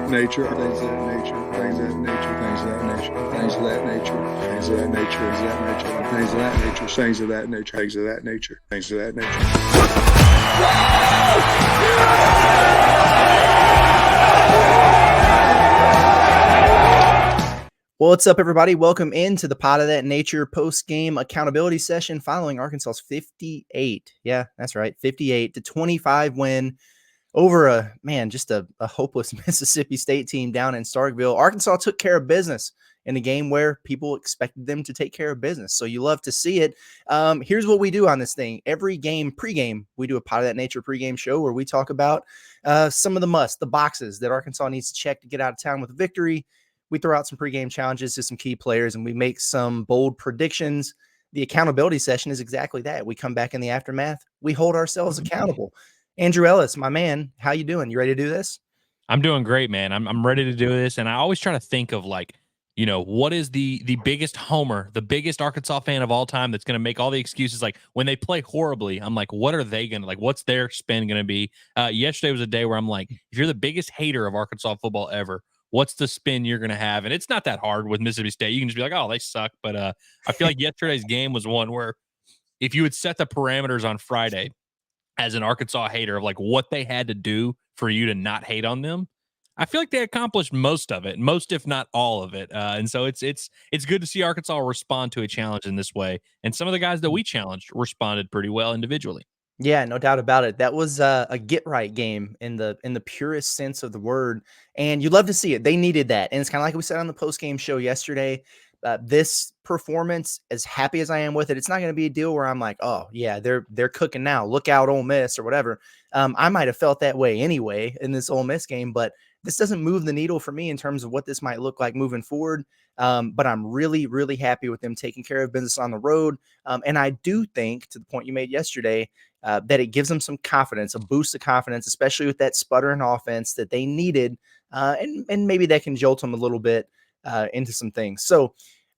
nature, things of that nature, things of that nature, things of that nature, things of that nature, things of that nature, things of that nature, things of that nature, things of that nature, things of that nature, things of that nature. Well, what's up, everybody? Welcome into the Pot of That Nature post-game accountability session following Arkansas's 58. Yeah, that's right. 58-25 win over a hopeless Mississippi State team down in Starkville. Arkansas took care of business in a game where people expected them to take care of business. So you love to see it. Here's what we do on this thing. Every game, pregame, we do a Pot of That Nature pregame show where we talk about some of the boxes that Arkansas needs to check to get out of town with a victory. We throw out some pregame challenges to some key players, and we make some bold predictions. The accountability session is exactly that. We come back in the aftermath. We hold ourselves accountable. Andrew Ellis, my man, how you doing? You ready to do this? I'm doing great, man. I'm ready to do this, and I always try to think of, like, you know, what is the biggest homer, the biggest Arkansas fan of all time that's going to make all the excuses. Like, when they play horribly, I'm like, what are they going to, like, what's their spin going to be? Yesterday was a day where I'm like, if you're the biggest hater of Arkansas football ever, what's the spin you're going to have? And it's not that hard with Mississippi State. You can just be like, oh, they suck. But I feel like yesterday's game was one where if you had set the parameters on Friday as an Arkansas hater of like what they had to do for you to not hate on them, I feel like they accomplished most of it, most if not all of it. And so it's good to see Arkansas respond to a challenge in this way. And some of the guys that we challenged responded pretty well individually. Yeah, no doubt about it. That was a get right game in the purest sense of the word, and you love to see it. They needed that, and it's kind of like we said on the post game show yesterday. This performance, as happy as I am with it, it's not going to be a deal where I'm like, oh yeah, they're cooking now. Look out, Ole Miss or whatever. I might have felt that way anyway in this Ole Miss game, but this doesn't move the needle for me in terms of what this might look like moving forward. But I'm really, really happy with them taking care of business on the road. And I do think, to the point you made yesterday, that it gives them some confidence, a boost of confidence, especially with that sputtering offense that they needed. And maybe that can jolt them a little bit into some things. So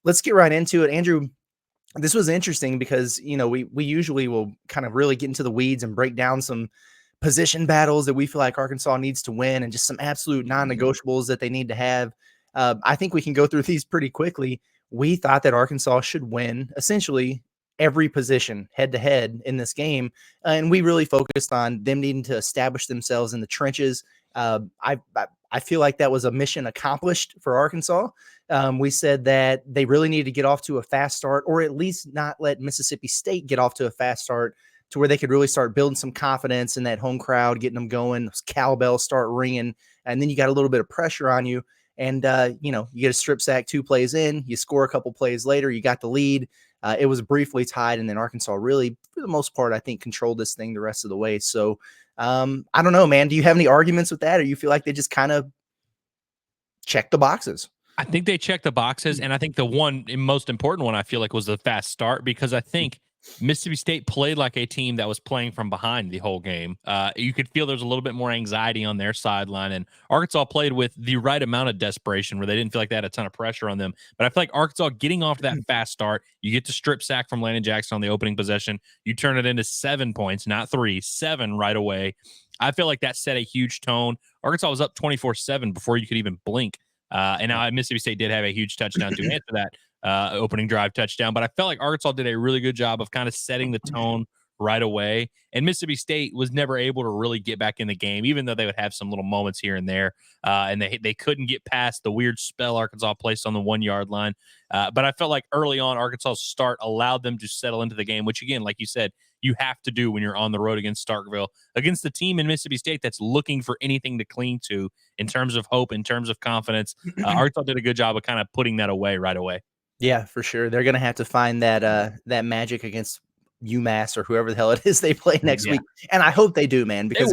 let's get right into it. Andrew, this was interesting because, you know, we usually will kind of really get into the weeds and break down some position battles that we feel like Arkansas needs to win and just some absolute non-negotiables that they need to have. I think we can go through these pretty quickly. We thought that Arkansas should win essentially every position head to head in this game. And we really focused on them needing to establish themselves in the trenches. I feel like that was a mission accomplished for Arkansas. We said that they really needed to get off to a fast start, or at least not let Mississippi State get off to a fast start to where they could really start building some confidence in that home crowd, getting them going, those cowbells start ringing, and then you got a little bit of pressure on you. And, you get a strip sack 2 plays in, you score a couple plays later, you got the lead. It was briefly tied, and then Arkansas really, for the most part, I think, controlled this thing the rest of the way. So I don't know, man. Do you have any arguments with that, or you feel like they just kind of checked the boxes? I think they checked the boxes, and I think the one most important one I feel like was the fast start, because I think Mississippi State played like a team that was playing from behind the whole game. You could feel there's a little bit more anxiety on their sideline, and Arkansas played with the right amount of desperation where they didn't feel like they had a ton of pressure on them. But I feel like Arkansas getting off to that fast start, you get to strip sack from Landon Jackson on the opening possession, you turn it into 7 points, not 3, 7 right away. I feel like that set a huge tone. Arkansas was up 24-7 before you could even blink. And now Mississippi State did have a huge touchdown to answer that opening drive touchdown. But I felt like Arkansas did a really good job of kind of setting the tone right away. And Mississippi State was never able to really get back in the game, even though they would have some little moments here and there. And they couldn't get past the weird spell Arkansas placed on the 1-yard line. But I felt like early on, Arkansas's start allowed them to settle into the game, which, again, like you said, you have to do when you're on the road against Starkville, against the team in Mississippi State that's looking for anything to cling to in terms of hope, in terms of confidence. Arkansas did a good job of kind of putting that away right away. Yeah, for sure. They're going to have to find that magic against UMass or whoever the hell it is they play next week. And I hope they do, man, because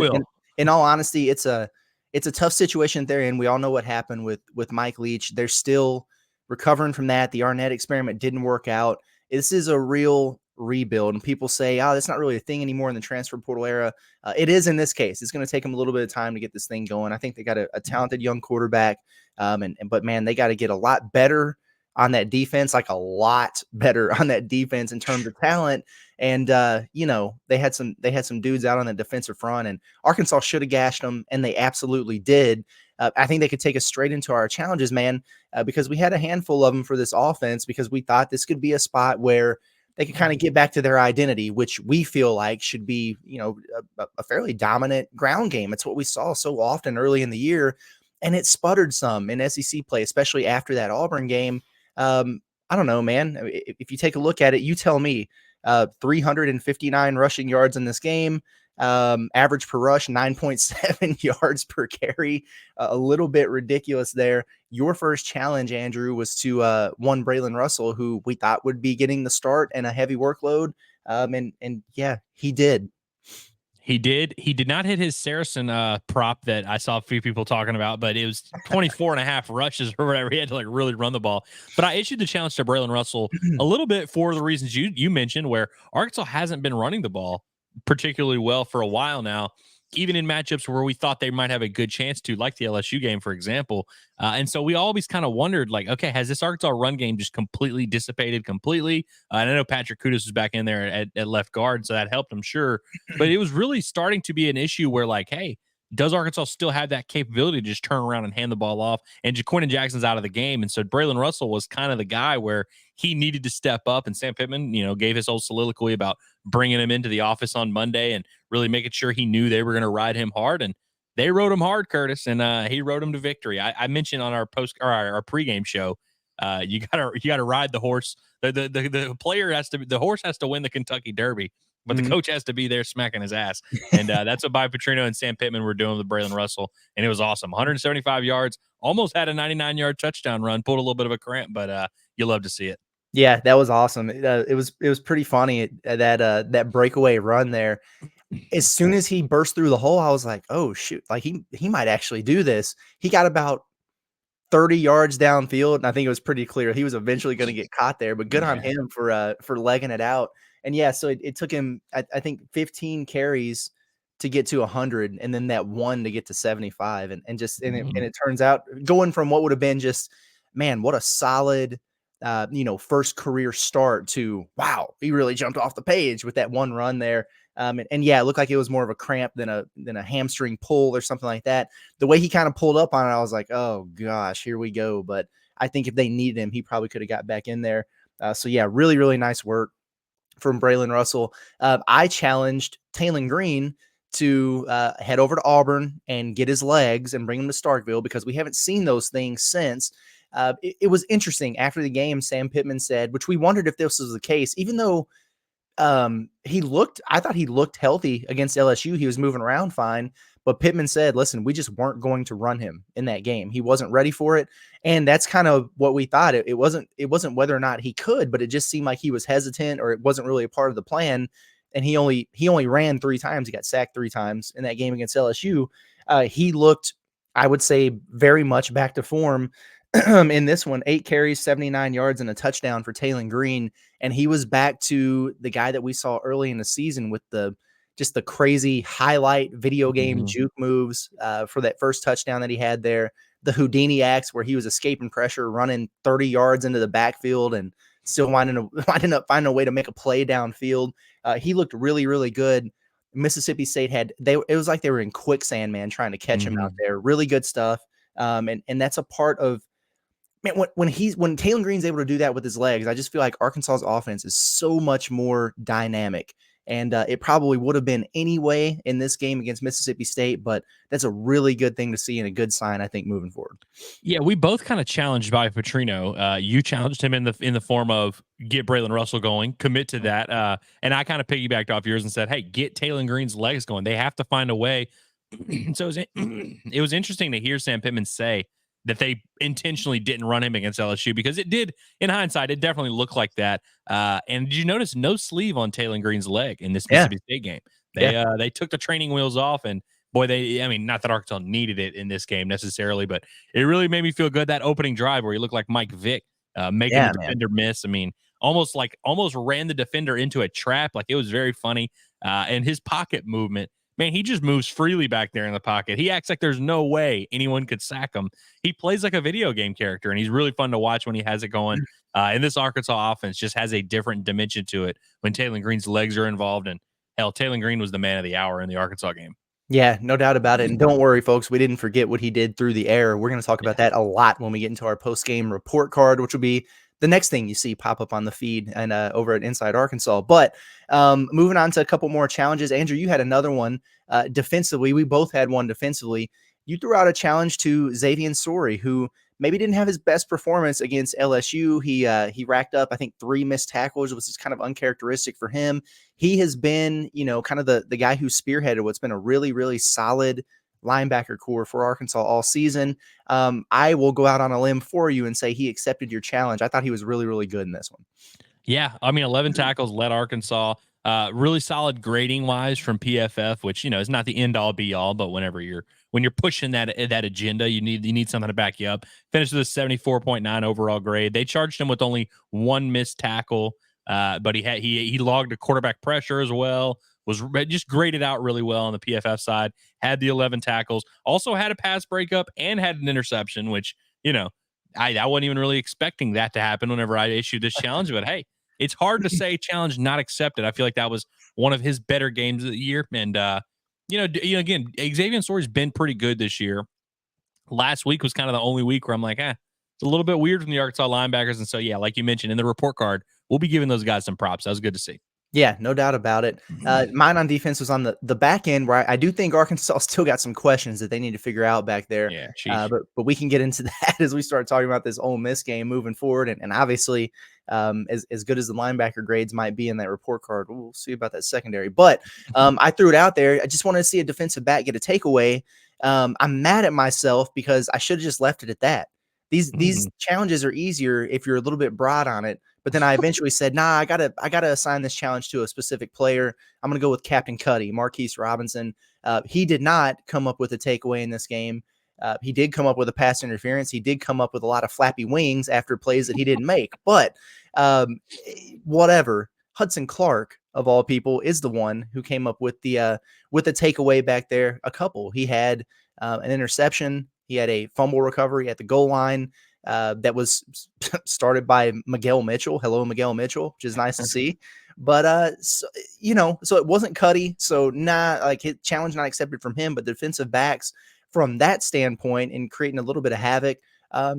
in all honesty, it's a tough situation they're in. We all know what happened with Mike Leach. They're still recovering from that. The Arnett experiment didn't work out. This is a real rebuild, and people say, oh, that's not really a thing anymore in the transfer portal era. It is in this case. It's going to take them a little bit of time to get this thing going. I think they got a talented young quarterback, but man, they got to get a lot better on that defense, like a lot better on that defense in terms of talent. And you know, they had some dudes out on the defensive front, and Arkansas should have gashed them, and they absolutely did. I think they could take us straight into our challenges, man, because we had a handful of them for this offense, because we thought this could be a spot where they could kind of get back to their identity, which we feel like should be, you know, a fairly dominant ground game. It's what we saw so often early in the year, and it sputtered some in SEC play, especially after that Auburn game. I don't know, man. If you take a look at it, you tell me. 359 rushing yards in this game. Average per rush 9.7 yards per carry. A little bit ridiculous there. Your first challenge, Andrew, was to one Braylon Russell, who we thought would be getting the start and a heavy workload. And yeah, he did. He did not hit his SARACEN prop that I saw a few people talking about, but it was 24.5 rushes or whatever. He had to like really run the ball. But I issued the challenge to Braylon Russell a little bit for the reasons you mentioned, where Arkansas hasn't been running the ball particularly well for a while now, even in matchups where we thought they might have a good chance to, like the LSU game, for example. And so we always kind of wondered, like, okay, has this Arkansas run game just completely dissipated completely? And I know Patrick Kudus was back in there at left guard, so that helped him, sure. But it was really starting to be an issue where, like, hey, does Arkansas still have that capability to just turn around and hand the ball off? And Jaquinton Jackson's out of the game. And so Braylon Russell was kind of the guy where he needed to step up. And Sam Pittman, you know, gave his old soliloquy about bringing him into the office on Monday and really making sure he knew they were going to ride him hard. And they rode him hard, Curtis, and he rode him to victory. I mentioned on our our pregame show, you gotta ride the horse. The player the horse has to win the Kentucky Derby, but the coach has to be there smacking his ass. And that's what Bobby Petrino and Sam Pittman were doing with Braylon Russell. And it was awesome. 175 yards, almost had a 99-yard touchdown run, pulled a little bit of a cramp, but you love to see it. Yeah, that was awesome. It was pretty funny that breakaway run there. As soon as he burst through the hole, I was like, oh shoot, like he might actually do this. He got about 30 yards downfield, and I think it was pretty clear he was eventually going to get caught there, but good on him for legging it out. And yeah, so it took him, I think, 15 carries to get to 100, and then that one to get to 75. And it turns out, going from what would have been just, man, what a solid first career start, to wow, he really jumped off the page with that one run there. And yeah, it looked like it was more of a cramp than a hamstring pull or something like that. The way he kind of pulled up on it, I was like, oh gosh, here we go. But I think if they needed him, he probably could have got back in there. So yeah, really, really nice work from Braylon Russell. I challenged Taylon Green to head over to Auburn and get his legs and bring him to Starkville, because we haven't seen those things since. It was interesting. After the game, Sam Pittman said, which we wondered if this was the case, even though I thought he looked healthy against LSU. He was moving around fine, but Pittman said, listen, we just weren't going to run him in that game. He wasn't ready for it. And that's kind of what we thought. It wasn't whether or not he could, but it just seemed like he was hesitant, or it wasn't really a part of the plan. And he only ran 3 times. He got sacked 3 times in that game against LSU. He looked, I would say, very much back to form in this one. 8 carries, 79 yards, and a touchdown for Taylon Green. And he was back to the guy that we saw early in the season with the crazy highlight video game juke moves for that first touchdown that he had there. The Houdini acts where he was escaping pressure, running 30 yards into the backfield and still winding up finding a way to make a play downfield. He looked really, really good. Mississippi State it was like they were in quicksand, man, trying to catch him out there. Really good stuff. And that's a part of, man, when Taylon Green's able to do that with his legs, I just feel like Arkansas's offense is so much more dynamic. And it probably would have been anyway in this game against Mississippi State, but that's a really good thing to see and a good sign, I think, moving forward. Yeah, we both kind of challenged Bobby Petrino. You challenged him in the form of get Braylon Russell going, commit to that. And I kind of piggybacked off yours and said, hey, get Taylon Green's legs going. They have to find a way. So it was interesting to hear Sam Pittman say that they intentionally didn't run him against LSU, because it did, in hindsight, it definitely looked like that. And did you notice no sleeve on Taylon Green's leg in this Mississippi State game? They took the training wheels off, and boy, not that Arkansas needed it in this game necessarily, but it really made me feel good. That opening drive where he looked like Mike Vick, making the defender miss. I mean, almost ran the defender into a trap. Like, it was very funny. And his pocket movement man, he just moves freely back there in the pocket. He acts like there's no way anyone could sack him. He plays like a video game character, and he's really fun to watch when he has it going. And this Arkansas offense just has a different dimension to it when Taylor Green's legs are involved. And hell, Taylor Green was the man of the hour in the Arkansas game. Yeah, no doubt about it. And don't worry, folks, we didn't forget what he did through the air. We're going to talk about that a lot when we get into our post-game report card, which will be the next thing you see pop up on the feed and over at Inside Arkansas. But moving on to a couple more challenges. Andrew, you had another one defensively. We both had one defensively. You threw out a challenge to Xavier Sorey, who maybe didn't have his best performance against LSU. He racked up, I think, 3 missed tackles, which is kind of uncharacteristic for him. He has been, kind of the guy who spearheaded what's been a really, really solid linebacker core for Arkansas all season. I will go out on a limb for you and say he accepted your challenge. I thought he was really, really good in this one. Yeah, I mean, 11 tackles led Arkansas. Really solid grading wise from PFF, which is not the end all be all, but when you're pushing that agenda, you need something to back you up. Finished with a 74.9 overall grade. They charged him with only 1 missed tackle, but he logged a quarterback pressure as well. Was just graded out really well on the PFF side. Had the 11 tackles, also had a pass breakup and had an interception, which I wasn't even really expecting that to happen whenever I issued this challenge. But hey, it's hard to say challenge not accepted. I feel like that was one of his better games of the year. And, again, Xavier Sorey's been pretty good this year. Last week was kind of the only week where I'm like, it's a little bit weird from the Arkansas linebackers. And so, yeah, like you mentioned in the report card, we'll be giving those guys some props. That was good to see. Yeah, no doubt about it. Mine on defense was on the back end, where I do think Arkansas still got some questions that they need to figure out back there. Yeah, but we can get into that as we start talking about this Ole Miss game moving forward. And obviously, as good as the linebacker grades might be in that report card, we'll see about that secondary. But I threw it out there. I just wanted to see a defensive back get a takeaway. I'm mad at myself because I should have just left it at that. These challenges are easier if you're a little bit broad on it. But then I eventually said, nah, I gotta assign this challenge to a specific player. I'm gonna go with Captain Cuddy, Marquise Robinson. He did not come up with a takeaway in this game. He did come up with a pass interference. He did come up with a lot of flappy wings after plays that he didn't make. But whatever. Hudson Clark, of all people, is the one who came up with the takeaway back there. A couple. He had an interception. He had a fumble recovery at the goal line. That was started by Miguel Mitchell. Hello, Miguel Mitchell, which is nice to see. But so it wasn't Cuddy. So his challenge not accepted from him, but defensive backs from that standpoint and creating a little bit of havoc.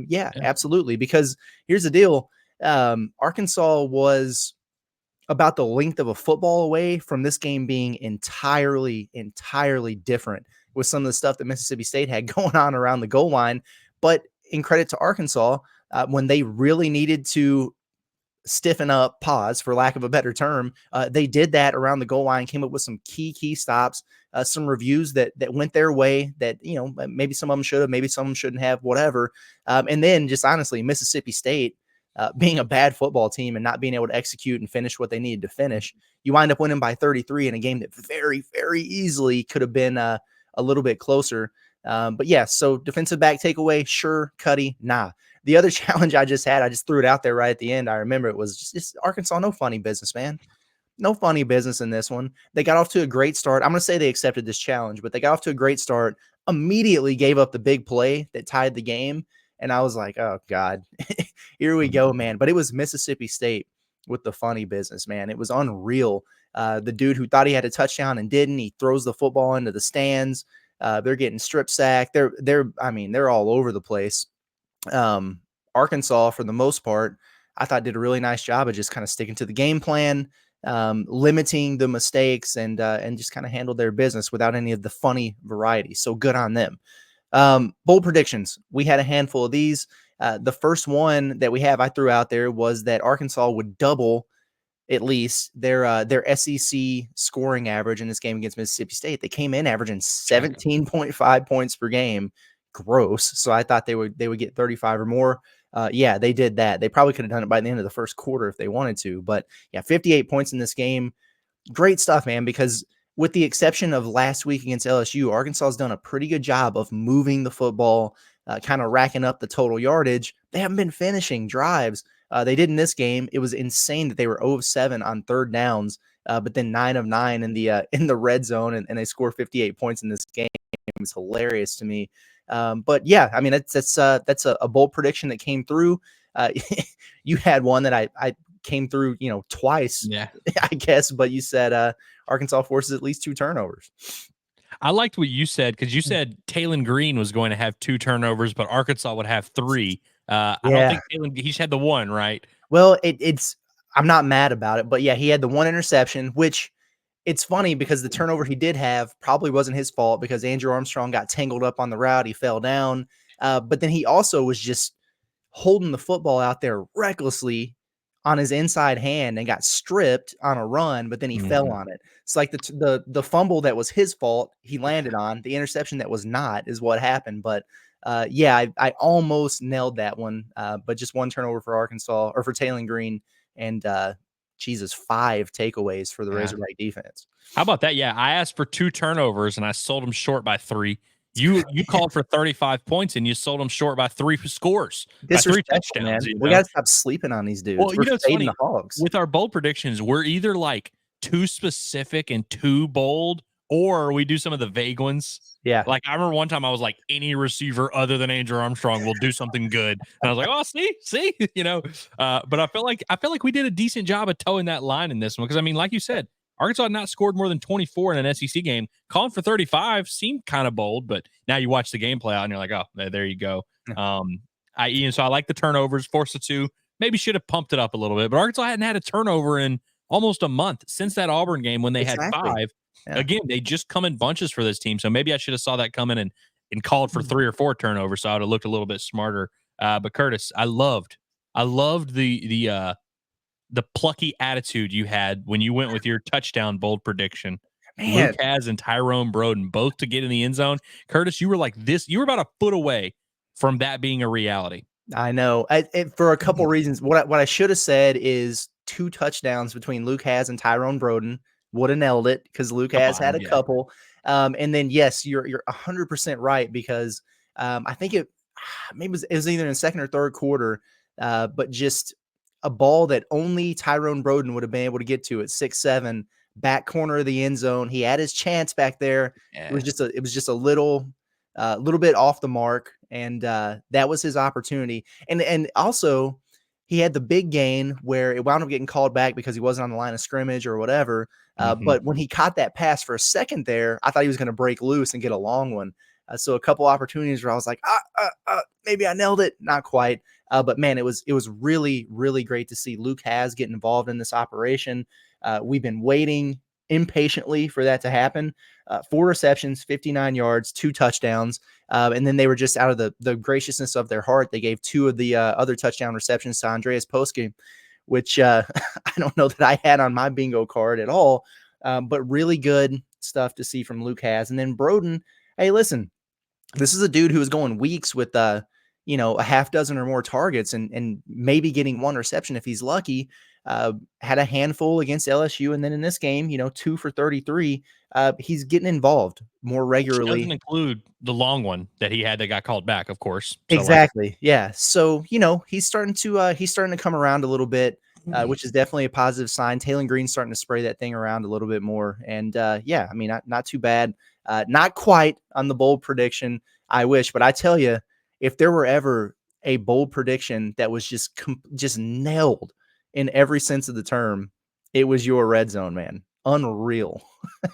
Yeah, absolutely. Because here's the deal. Arkansas was about the length of a football away from this game being entirely different with some of the stuff that Mississippi State had going on around the goal line. But in credit to Arkansas, when they really needed to stiffen up, pause for lack of a better term, they did that around the goal line, came up with some key stops, some reviews that went their way that, maybe some of them should have, maybe some of them shouldn't have, whatever. And then just honestly, Mississippi State being a bad football team and not being able to execute and finish what they needed to finish, you wind up winning by 33 in a game that very, very easily could have been a little bit closer. But yeah, so defensive back takeaway, sure. Cuddy, nah. The other challenge I just threw it out there right at the end. I remember it was just Arkansas, no funny business, man. No funny business in this one. They got off to a great start. I'm going to say they accepted this challenge, but they got off to a great start, immediately gave up the big play that tied the game. And I was like, oh God, here we go, man. But it was Mississippi State with the funny business, man. It was unreal. The dude who thought he had a touchdown and didn't, he throws the football into the stands. They're getting strip sacked. They're all over the place. Arkansas, for the most part, I thought did a really nice job of just kind of sticking to the game plan, limiting the mistakes, and just kind of handled their business without any of the funny variety. So good on them. Bold predictions. We had a handful of these. The first one that I threw out there was that Arkansas would double at least their SEC scoring average in this game against Mississippi State. They came in averaging 17.5 points per game. Gross. So I thought they would get 35 or more. Yeah, they did that. They probably could have done it by the end of the first quarter if they wanted to. But yeah, 58 points in this game. Great stuff, man, because with the exception of last week against LSU, Arkansas has done a pretty good job of moving the football, kind of racking up the total yardage. They haven't been finishing drives. They did in this game. It was insane that they were 0 of 7 on third downs but then 9 of 9 in the red zone, and they score 58 points in this game. It was hilarious to me. But yeah, I mean, that's a bold prediction that came through. You had one that I came through, twice, Yeah. I guess, but you said Arkansas forces at least 2 turnovers. I liked what you said, because you said Taylon Green was going to have 2 turnovers, but Arkansas would have 3. I don't think Taylon, he had the 1, right? Well, I'm not mad about it, but yeah, he had the 1 interception, which it's funny because the turnover he did have probably wasn't his fault because Andrew Armstrong got tangled up on the route. He fell down. But then he also was just holding the football out there recklessly on his inside hand and got stripped on a run, but then he fell on it. It's like the fumble that was his fault, he landed on. The interception that was not is what happened. But yeah, I almost nailed that one, but just 1 turnover for Arkansas, or for Taylon Green, and Jesus, 5 takeaways for the Razorback defense. How about that? Yeah, I asked for 2 turnovers and I sold them short by 3. You called for 35 points and you sold them short by 3 scores. By 3 touchdowns, man. you know? We got to stop sleeping on these dudes. Well, We're it's fading funny. the Hogs. With our bold predictions, we're either like too specific and too bold, or we do some of the vague ones. Yeah. Like I remember one time I was like, any receiver other than Andrew Armstrong will do something good. And I was like, oh, see, but I felt like we did a decent job of towing that line in this one. Because I mean, like you said, Arkansas had not scored more than 24 in an SEC game. Calling for 35 seemed kind of bold, but now you watch the game play out and you're like, oh, there you go. So I like the turnovers, forced the 2. Maybe should have pumped it up a little bit, but Arkansas hadn't had a turnover in almost a month since that Auburn game when they had 5. Yeah. Again, they just come in bunches for this team. So maybe I should have saw that coming and called for 3 or 4 turnovers. So I would have looked a little bit smarter. But Curtis, I loved the plucky attitude you had when you went with your touchdown bold prediction. Man. Luke Haz and Tyrone Broden both to get in the end zone. Curtis, you were like this. You were about a foot away from that being a reality. I know. For a couple reasons. What I should have said is 2 touchdowns between Luke Haz and Tyrone Broden. Would have nailed it because Luke has had a couple. And then, yes, you're 100% right because I think it was either in the second or third quarter, but just a ball that only Tyrone Broden would have been able to get to at 6'7", back corner of the end zone. He had his chance back there. Yeah. It was just a little bit off the mark, and that was his opportunity. And also he had the big gain where it wound up getting called back because he wasn't on the line of scrimmage or whatever. But when he caught that pass for a second there, I thought he was going to break loose and get a long one. So a couple opportunities where I was like, maybe I nailed it. Not quite. But man, it was really, really great to see Luke Haz get involved in this operation. We've been waiting impatiently for that to happen. 4 receptions, 59 yards, 2 touchdowns. And then they were just out of the graciousness of their heart. They gave 2 of the other touchdown receptions to Andreas Postgame, which I don't know that I had on my bingo card at all. But really good stuff to see from Luke Haz. And then Broden, hey, listen, this is a dude who was going weeks with a half dozen or more targets and maybe getting 1 reception if he's lucky. Had a handful against LSU, and then in this game, 2 for 33. He's getting involved more regularly. Which doesn't include the long one that he had that got called back, of course. So exactly, yeah. So he's starting to come around a little bit, which is definitely a positive sign. Taylon Green's starting to spray that thing around a little bit more, and yeah, I mean, not too bad. Not quite on the bold prediction, I wish, but I tell you, if there were ever a bold prediction that was just nailed in every sense of the term, it was your red zone, man. Unreal.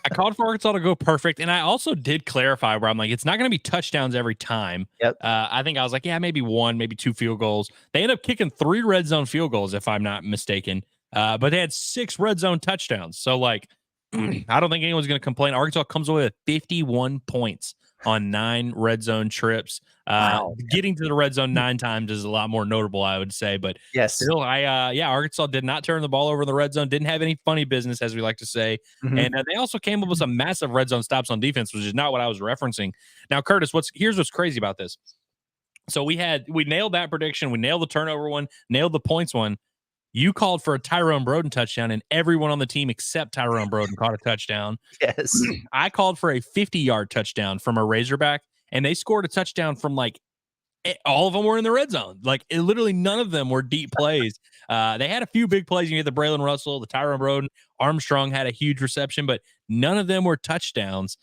I called for Arkansas to go perfect, and I also did clarify where I'm like, it's not going to be touchdowns every time. Yep. I think I was like, yeah, maybe 1, maybe 2 field goals. They ended up kicking 3 red zone field goals, if I'm not mistaken. But they had 6 red zone touchdowns. So, like, I don't think anyone's going to complain. Arkansas comes away with 51 points on 9 red zone trips. Wow. Getting to the red zone 9 times is a lot more notable, I would say. But yes, still, Arkansas did not turn the ball over in the red zone, didn't have any funny business, as we like to say. And they also came up with some massive red zone stops on defense, which is not what I was referencing. Now, Curtis, here's what's crazy about this. So we nailed that prediction. We nailed the turnover one, nailed the points one. You called for a Tyrone Broden touchdown, and everyone on the team except Tyrone Broden caught a touchdown. Yes. I called for a 50-yard touchdown from a Razorback, and they scored a touchdown from like all of them were in the red zone. Like literally none of them were deep plays. They had a few big plays. You get the Braylon Russell, the Tyrone Broden, Armstrong had a huge reception, but none of them were touchdowns.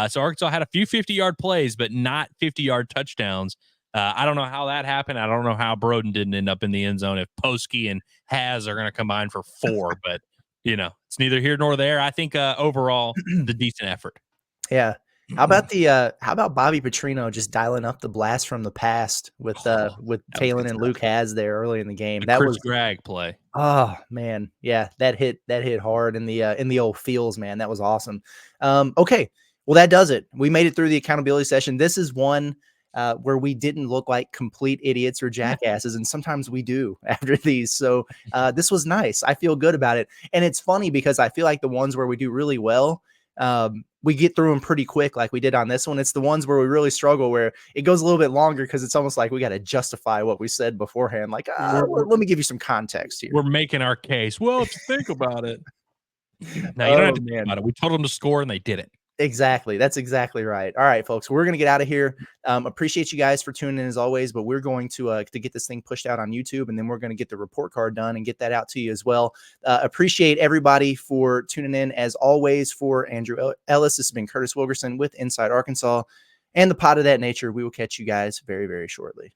So Arkansas had a few 50-yard plays, but not 50-yard touchdowns. I don't know how that happened. I don't know how Broden didn't end up in the end zone if Posky and Haz are going to combine for 4, but it's neither here nor there. I think overall the decent effort. Yeah. How about Bobby Petrino just dialing up the blast from the past with Talon and Luke Haz there early in the game? That Chris was Gregg play. Oh man, yeah, that hit hard in the old feels, man. That was awesome. Okay, well that does it. We made it through the accountability session. This is one where we didn't look like complete idiots or jackasses, and sometimes we do after these. So this was nice. I feel good about it, and it's funny because I feel like the ones where we do really well, we get through them pretty quick like we did on this one. It's the ones where we really struggle, where it goes a little bit longer because it's almost like we got to justify what we said beforehand. Like, let me give you some context here. We're making our case. Well, if you think about it. No, you don't have to think about it. We told them to score and they did it. Exactly. That's exactly right. All right, folks, we're going to get out of here. Appreciate you guys for tuning in as always, but we're going to get this thing pushed out on YouTube, and then we're going to get the report card done and get that out to you as well. Appreciate everybody for tuning in as always. For Andrew Ellis, this has been Curtis Wilkerson with Inside Arkansas and the Pod of That Nature. We will catch you guys very, very shortly.